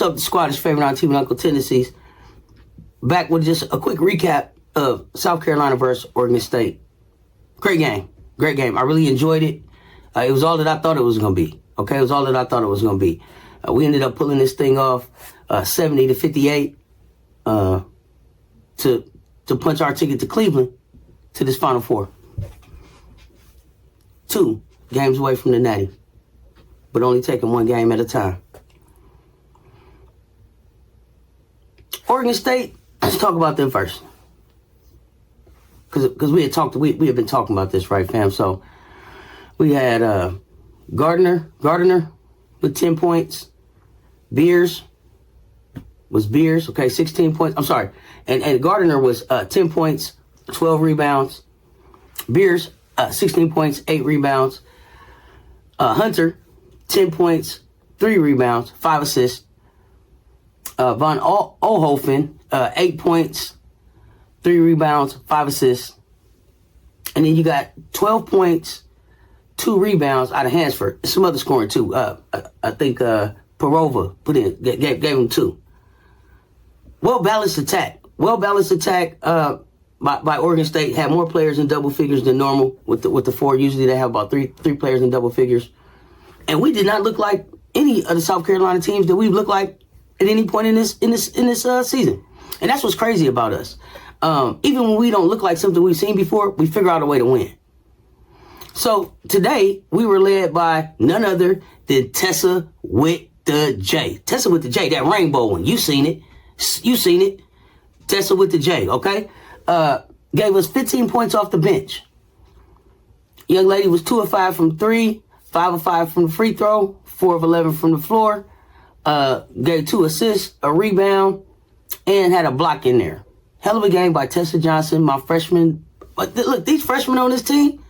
up, the squad is favoring our team and Uncle Tendencies. Back with just a quick recap of South Carolina versus Oregon State. Great game. I really enjoyed it. It was all that I thought it was going to be. Okay, it was all that I thought it was going to be. We ended up pulling this thing off 70-58 to punch our ticket to Cleveland to this Final Four. 2 games away from the Natty, but only taking 1 game at a time. Oregon State, let's talk about them first. Because we had been talking about this, right, fam? So we had Gardner with 10 points. Beers, okay, 16 points. I'm sorry. And Gardner was 10 points, 12 rebounds. Beers, 16 points, 8 rebounds. Hunter, 10 points, 3 rebounds, 5 assists. Von Ohofen, 8 points, 3 rebounds, 5 assists. And then you got 12 points, 2 rebounds out of Hansford. Some other scoring too. I think Perova gave him 2. Well-balanced attack by Oregon State. Had more players in double figures than normal with the 4. Usually they have about three players in double figures. And we did not look like any of the South Carolina teams that we've looked like at any point in this season. And that's what's crazy about us. Even when we don't look like something we've seen before, we figure out a way to win. So today we were led by none other than Tessa with the J. Tessa with the J, that rainbow one. You seen it. Tessa with the J, okay? Gave us 15 points off the bench. Young lady was 2 of 5 from 3, 5 of 5 from the free throw, 4 of 11 from the floor. Gave 2 assists, a rebound, and had a block in there. Hell of a game by Tessa Johnson, my freshman. Look, these freshmen on this team,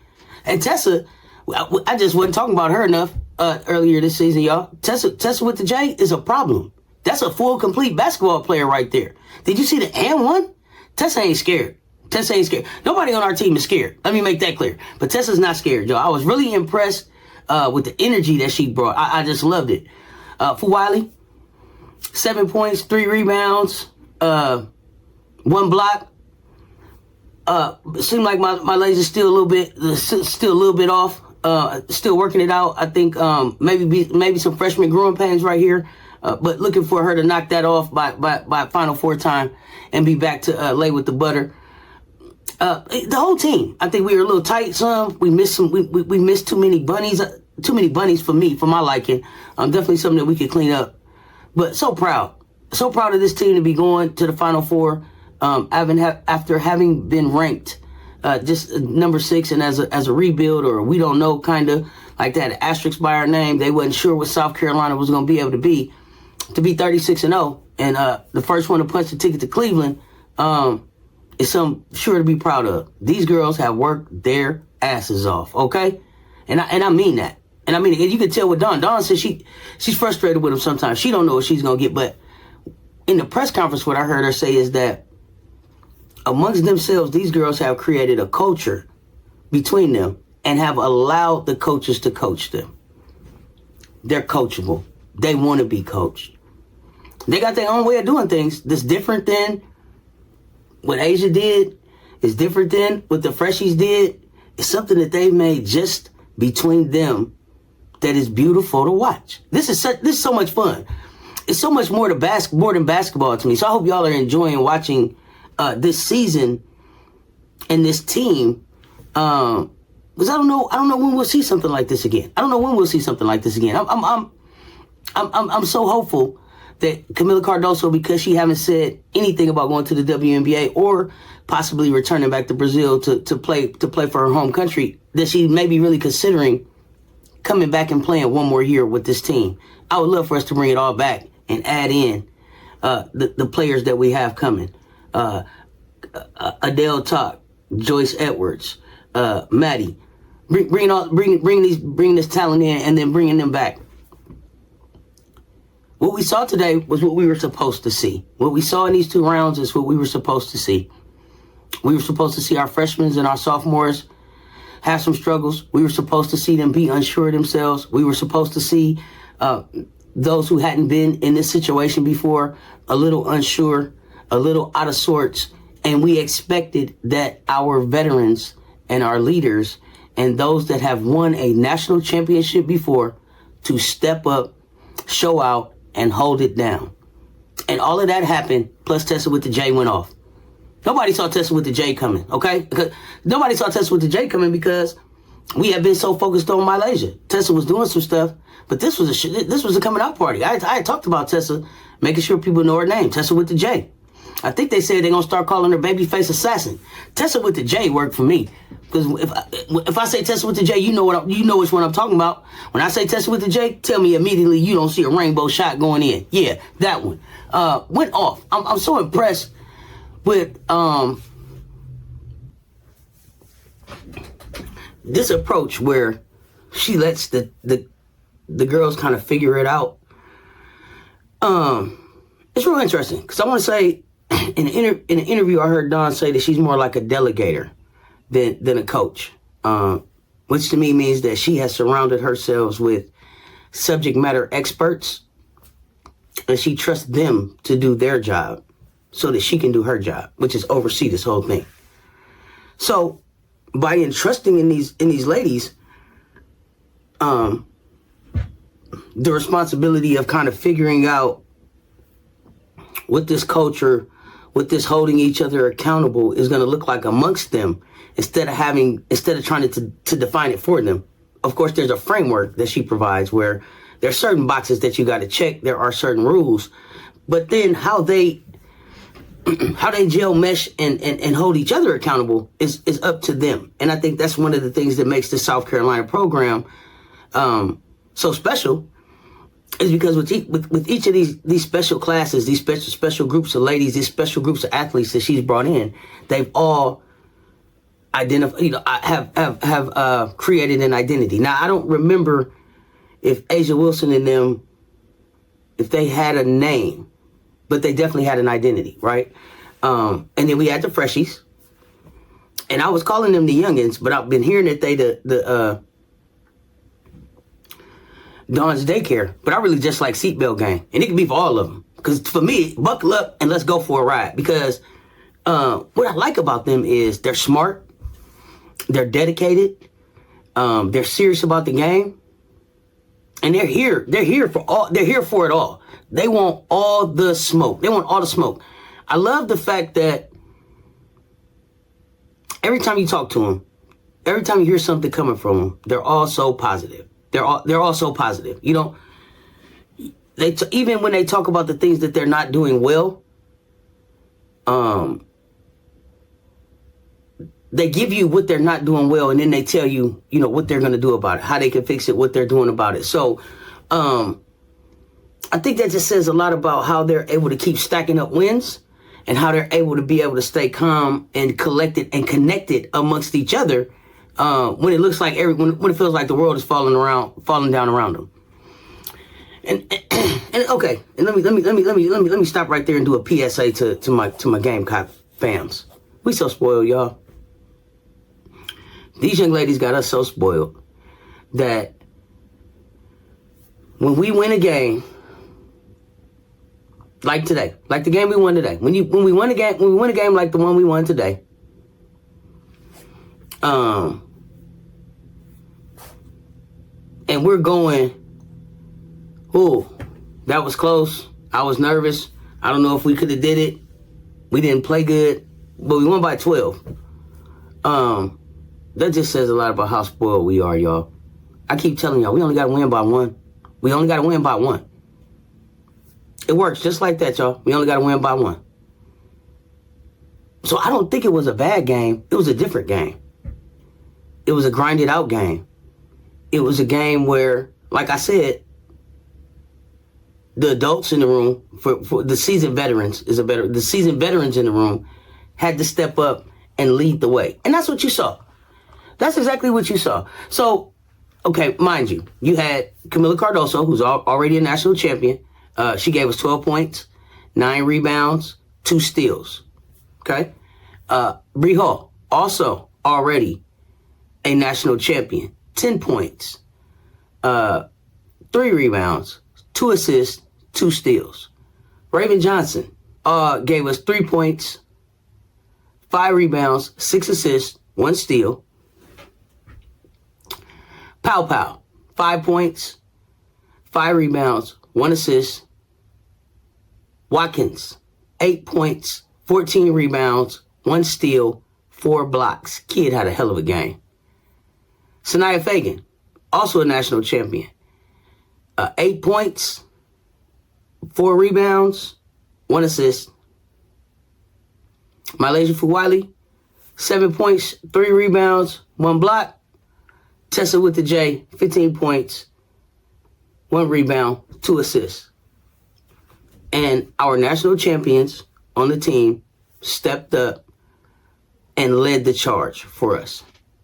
and Tessa, I just wasn't talking about her enough earlier this season, y'all. Tessa with the J is a problem. That's a full, complete basketball player right there. Did you see the and one? Tessa ain't scared. Nobody on our team is scared. Let me make that clear. But Tessa's not scared, y'all. I was really impressed with the energy that she brought. I just loved it. Fuwali, 7 points, 3 rebounds, 1 block. Seemed like my legs are still a little bit off. Still working it out. I think maybe some freshman growing pains right here. But looking for her to knock that off by Final Four time and be back to lay with the butter. The whole team, I think we were a little tight. We missed too many bunnies. Too many bunnies for my liking. Definitely something that we could clean up. But so proud of this team to be going to the Final Four. After having been ranked just number 6 and as a rebuild, or we don't know, kind of like that asterisk by our name. They wasn't sure what South Carolina was going to be able to be 36-0, and the first one to punch the ticket to Cleveland is something sure to be proud of. These girls have worked their asses off, okay, and I mean that. And I mean, you can tell with Dawn. Dawn says she's frustrated with them sometimes. She don't know what she's going to get. But in the press conference, what I heard her say is that amongst themselves, these girls have created a culture between them and have allowed the coaches to coach them. They're coachable. They want to be coached. They got their own way of doing things that's different than what Asia did. It's different than what the Freshies did. It's something that they've made just between them that is beautiful to watch. This is so much fun. It's so much more than basketball to me. So I hope y'all are enjoying watching this season and this team. Because I don't know when we'll see something like this again. I'm so hopeful that Camila Cardoso, because she haven't said anything about going to the WNBA or possibly returning back to Brazil to play for her home country, that she may be really considering coming back and playing one more year with this team. I would love for us to bring it all back and add in the players that we have coming. Adele Talk, Joyce Edwards, Maddie. Bring this talent in and then bringing them back. What we saw today was what we were supposed to see. What we saw in these 2 rounds is what we were supposed to see. We were supposed to see our freshmen and our sophomores have some struggles. We were supposed to see them be unsure of themselves. We were supposed to see those who hadn't been in this situation before, a little unsure, a little out of sorts, and we expected that our veterans and our leaders and those that have won a national championship before to step up, show out, and hold it down. And all of that happened, plus Tessa with the J went off. Nobody saw Tessa with the J coming, okay? Because nobody saw Tessa with the J coming because we have been so focused on Malaysia. Tessa was doing some stuff, but this was a coming out party. I had talked about Tessa, making sure people know her name, Tessa with the J. I think they said they're going to start calling her Babyface Assassin. Tessa with the J worked for me. Because if I say Tessa with the J, you know which one I'm talking about. When I say Tessa with the J, tell me immediately you don't see a rainbow shot going in. Yeah, that one. Went off. I'm so impressed with this approach where she lets the girls kind of figure it out. It's real interesting because I want to say in an interview I heard Dawn say that she's more like a delegator than a coach, which to me means that she has surrounded herself with subject matter experts and she trusts them to do their job so that she can do her job, which is oversee this whole thing. So by entrusting in these ladies, the responsibility of kind of figuring out what this culture, what this holding each other accountable is going to look like amongst them, instead of trying to define it for them. Of course, there's a framework that she provides where there are certain boxes that you got to check. There are certain rules, but then how they gel mesh and hold each other accountable is up to them. And I think that's one of the things that makes the South Carolina program so special, is because with each of these special classes, these special groups of ladies, these special groups of athletes that she's brought in, they've all have created an identity. Now, I don't remember if Asia Wilson and them, if they had a name, but they definitely had an identity, right? And then we had the freshies, and I was calling them the youngins, but I've been hearing that they the Dawn's daycare, but I really just like seatbelt gang, and it can be for all of them. Because for me, buckle up and let's go for a ride. Because what I like about them is they're smart, they're dedicated, they're serious about the game, and they're here for it all. They want all the smoke. I love the fact that every time you talk to them, every time you hear something coming from them, they're all so positive. They're all so positive. Even when they talk about the things that they're not doing well, they give you what they're not doing well, and then they tell you, what they're going to do about it, how they can fix it, what they're doing about it. So, I think that just says a lot about how they're able to keep stacking up wins and how they're able to stay calm and collected and connected amongst each other. When it looks like when it feels like the world is falling down around them. And okay, and let me stop right there and do a PSA to my Gamecock fans. We so spoiled, y'all. These young ladies got us so spoiled that when we win a game like today, like the game we won today, when we win a game like the one we won today, and we're going, that was close. I was nervous. I don't know if we could have did it. We didn't play good, but we won by 12. That just says a lot about how spoiled we are, y'all. I keep telling y'all, we only got to win by one. We only got to win by one. It works just like that, y'all. We only got to win by one. So I don't think it was a bad game. It was a different game. It was a grinded out game. It was a game where, like I said, the adults in the room, for the seasoned veterans the seasoned veterans in the room had to step up and lead the way. And that's what you saw. That's exactly what you saw. So, okay, mind you, you had Camila Cardoso, who's already a national champion. She gave us 12 points, 9 rebounds, 2 steals. Okay? Bree Hall, also already a national champion, 10 points, 3 rebounds, 2 assists, 2 steals. Raven Johnson gave us 3 points, 5 rebounds, 6 assists, 1 steal. Pow Pow, 5 points, 5 rebounds, 1 assist. Watkins, 8 points, 14 rebounds, 1 steal, 4 blocks. Kid had a hell of a game. Sanaya Fagan, also a national champion. 8 points, 4 rebounds, 1 assist. Malaysia Fuwali, 7 points, 3 rebounds, 1 block. Tessa with the J, 15 points, 1 rebound, 2 assists. And our national champions on the team stepped up and led the charge for us.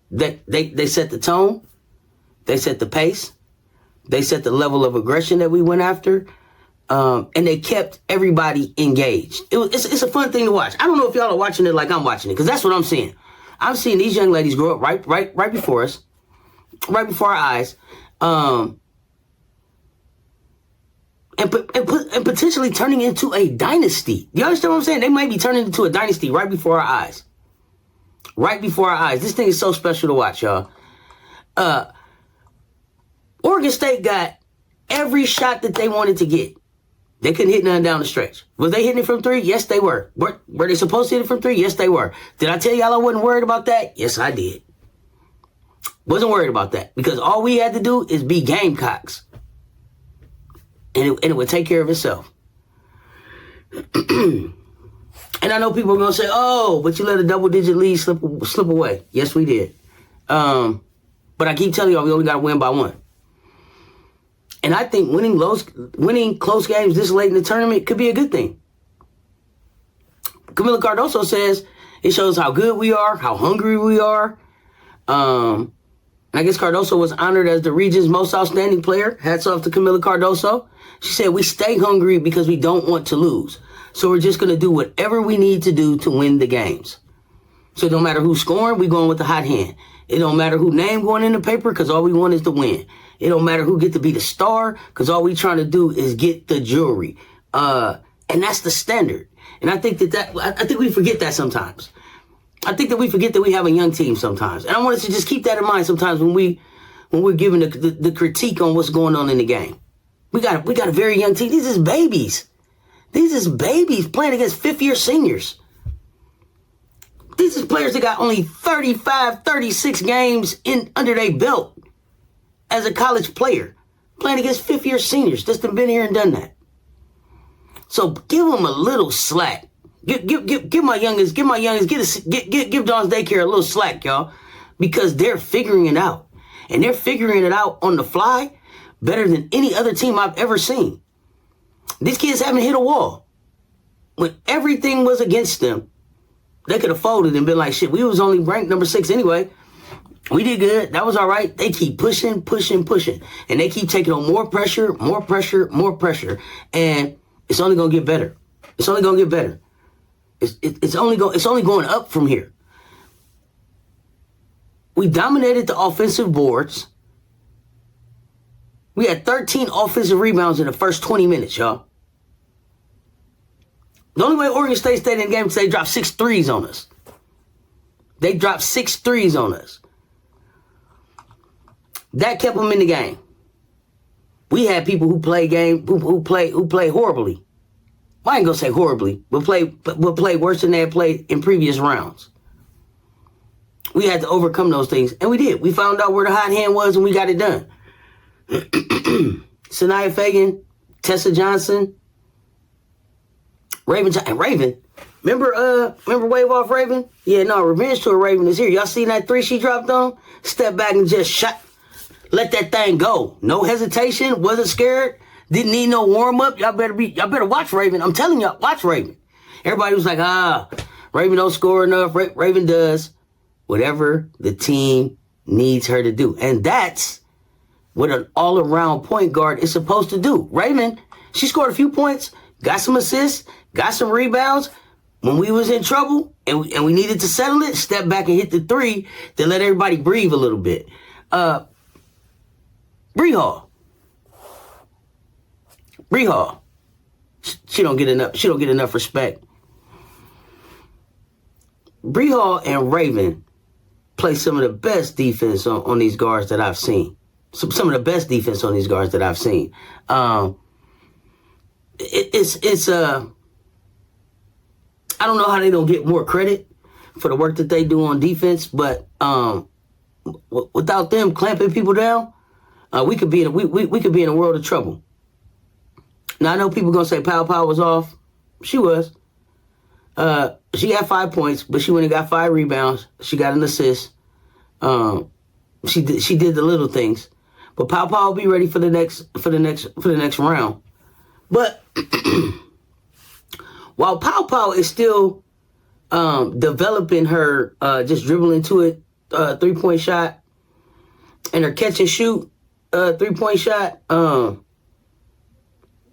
They set the tone. They set the pace. They set the level of aggression that we went after. And they kept everybody engaged. It's a fun thing to watch. I don't know if y'all are watching it like I'm watching it, because that's what I'm seeing. I'm seeing these young ladies grow up right before us, right before our eyes, and potentially turning into a dynasty. You understand what I'm saying? They might be turning into a dynasty right before our eyes. Right before our eyes. This thing is so special to watch, y'all. Oregon State got every shot that they wanted to get. They couldn't hit none down the stretch. Was they hitting it from 3? Yes, they were. Were they supposed to hit it from 3? Yes, they were. Did I tell y'all I wasn't worried about that? Yes, I did. Wasn't worried about that, because all we had to do is be Gamecocks. And it would take care of itself. And I know people are going to say, oh, but you let a double-digit lead slip away. Yes, we did. But I keep telling y'all, we only got to win by 1. And I think winning close games this late in the tournament could be a good thing. Camila Cardoso says it shows how good we are, how hungry we are. And I guess Cardoso was honored as the region's most outstanding player. Hats off to Camila Cardoso. She said, we stay hungry because we don't want to lose. So we're just going to do whatever we need to do to win the games. So it don't matter who's scoring, we're going with the hot hand. It don't matter who name going in the paper, because all we want is to win. It don't matter who get to be the star, because all we trying to do is get the jewelry. And that's the standard. And I think I think we forget that sometimes. I think that we forget that we have a young team sometimes. And I want us to just keep that in mind sometimes when we're giving the critique on what's going on in the game. We got a very young team. These is babies. These is babies playing against 5th-year seniors. These is players that got only 35, 36 games under their belt as a college player, playing against 5th-year seniors. Just been here and done that. So give them a little slack. Give my youngest, give Dawn's daycare a little slack, y'all, because they're figuring it out, and they're figuring it out on the fly better than any other team I've ever seen. These kids haven't hit a wall. When everything was against them, they could have folded and been like, shit, we was only ranked number 6 anyway. We did good. That was all right. They keep pushing. And they keep taking on more pressure. And it's only going to get better. It's only going to get better. It's only going up from here. We dominated the offensive boards. We had 13 offensive rebounds in the first 20 minutes, y'all. The only way Oregon State stayed in the game is they dropped 6 threes on us. They dropped 6 threes on us. That kept them in the game. We had people who play horribly. Well, I ain't gonna say horribly, but play worse than they had played in previous rounds. We had to overcome those things, and we did. We found out where the hot hand was, and we got it done. Sanaya Fagan, Tessa Johnson, Raven. Remember Wave Off Raven? Yeah, no, Revenge Tour Raven is here. Y'all seen that 3 she dropped on? Step back and just shot. Let that thing go. No hesitation. Wasn't scared. Didn't need no warm up. Y'all better watch Raven. I'm telling y'all, watch Raven. Everybody was like, Raven don't score enough. Raven does whatever the team needs her to do. And that's what an all-around point guard is supposed to do. Raven, she scored a few points, got some assists, got some rebounds. When we was in trouble and we needed to settle it, step back and hit the 3 to let everybody breathe a little bit. Bree Hall. Bree Hall, she don't get enough respect. Bree Hall and Raven play some of the best defense on these guards that I've seen. Some of the best defense on these guards that I've seen. It's I don't know how they don't get more credit for the work that they do on defense, but without them clamping people down, we could be in a world of trouble. Now I know people gonna say Pow was off. She was. She got 5 points, but she went and got 5 rebounds. She got an assist. She did the little things, but Pow will be ready for the next round. But while Pow is still developing her just dribbling to it 3-point shot and her catch and shoot 3-point shot,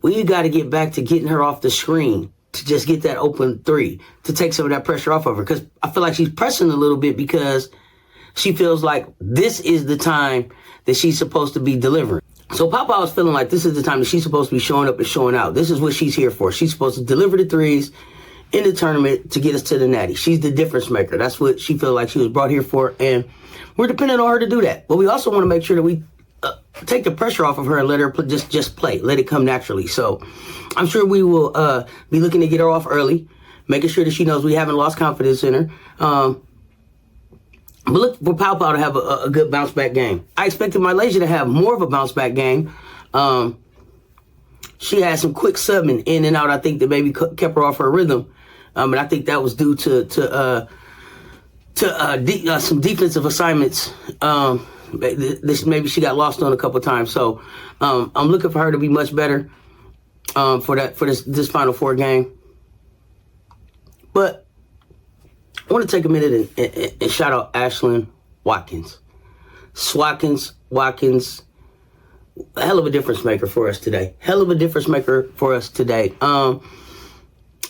we got to get back to getting her off the screen to just get that open 3 to take some of that pressure off of her, because I feel like she's pressing a little bit because she feels like this is the time that she's supposed to be delivering. So Papa was feeling like this is the time that she's supposed to be showing up and showing out. This is what she's here for. She's supposed to deliver the threes in the tournament to get us to the natty. She's the difference maker. That's what she feels like she was brought here for, and we're dependent on her to do that. But we also want to make sure that we take the pressure off of her and let her just play. Let it come naturally. So I'm sure we will be looking to get her off early, making sure that she knows we haven't lost confidence in her. But look for Pow to have a good bounce-back game. I expected Malaysia to have more of a bounce-back game. She had some quick subbing in and out, I think, that maybe kept her off her rhythm. And I think that was due to some defensive assignments. Maybe she got lost on a couple times. So I'm looking for her to be much better for this Final Four game. But I want to take a minute and shout out Ashlyn Watkins. Watkins, a hell of a difference maker for us today.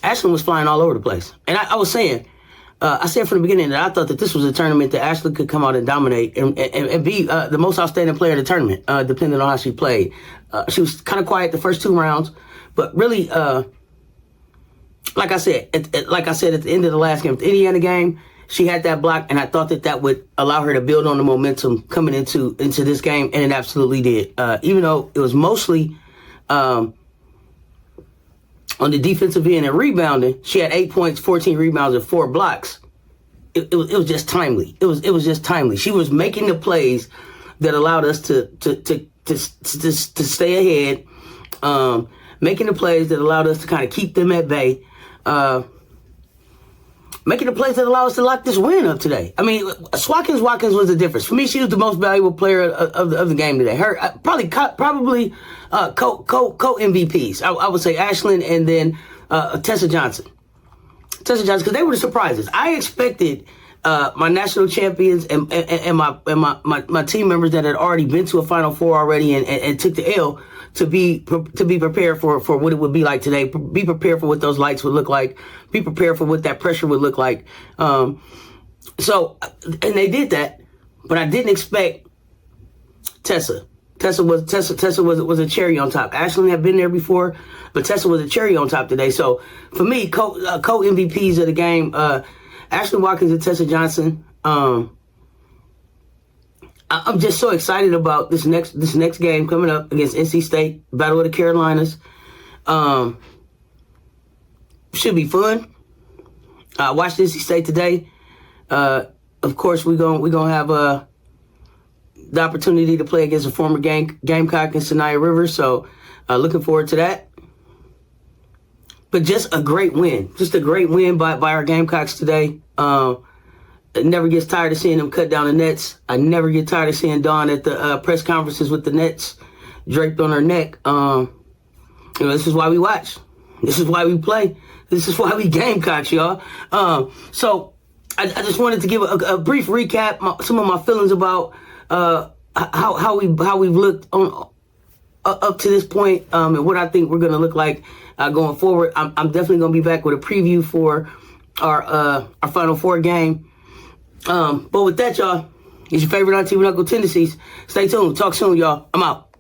Ashlyn was flying all over the place. And I was saying, I said from the beginning that I thought that this was a tournament that Ashlyn could come out and dominate and be the most outstanding player in the tournament, depending on how she played. She was kind of quiet the first 2 rounds, but really, like I said at the end of the last game, the Indiana game, she had that block, and I thought that would allow her to build on the momentum coming into this game, and it absolutely did. Even though it was mostly on the defensive end and rebounding, she had 8 points, 14 rebounds, and 4 blocks. It was just timely. It was just timely. She was making the plays that allowed us to stay ahead, making the plays that allowed us to kind of keep them at bay. Making the plays that allow us to lock this win up today. I mean, Watkins was the difference. For me, she was the most valuable player of the game today. Her probably co-MVPs. I would say Ashlyn and then Tessa Johnson. Because they were the surprises. I expected my national champions and my team members that had already been to a Final Four already and took the L to be prepared for what it would be like today. Be prepared for what those lights would look like. Be prepared for what that pressure would look like. So, and they did that, but I didn't expect Tessa. Tessa was a cherry on top. Ashlyn had been there before, but Tessa was a cherry on top today. So for me, co-MVPs of the game, Ashlyn Watkins and Tessa Johnson. I'm just so excited about this next game coming up against NC State, Battle of the Carolinas. Should be fun. I watched NC State today. Of course, we're gonna have the opportunity to play against a former Gamecock and Sanaya Rivers. So looking forward to that. But just a great win. Just a great win by our Gamecocks today. I never gets tired of seeing them cut down the nets. I never get tired of seeing Dawn at the press conferences with the nets draped on her neck. This is why we watch. This is why we play. This is why we Gamecocks, y'all. So I just wanted to give a brief recap, some of my feelings about how we've looked on up to this point, and what I think we're going to look like going forward. I'm definitely going to be back with a preview for our Final Four game. But with that, y'all, it's your favorite auntie with Uncle Tendencies. Stay tuned. Talk soon, y'all. I'm out.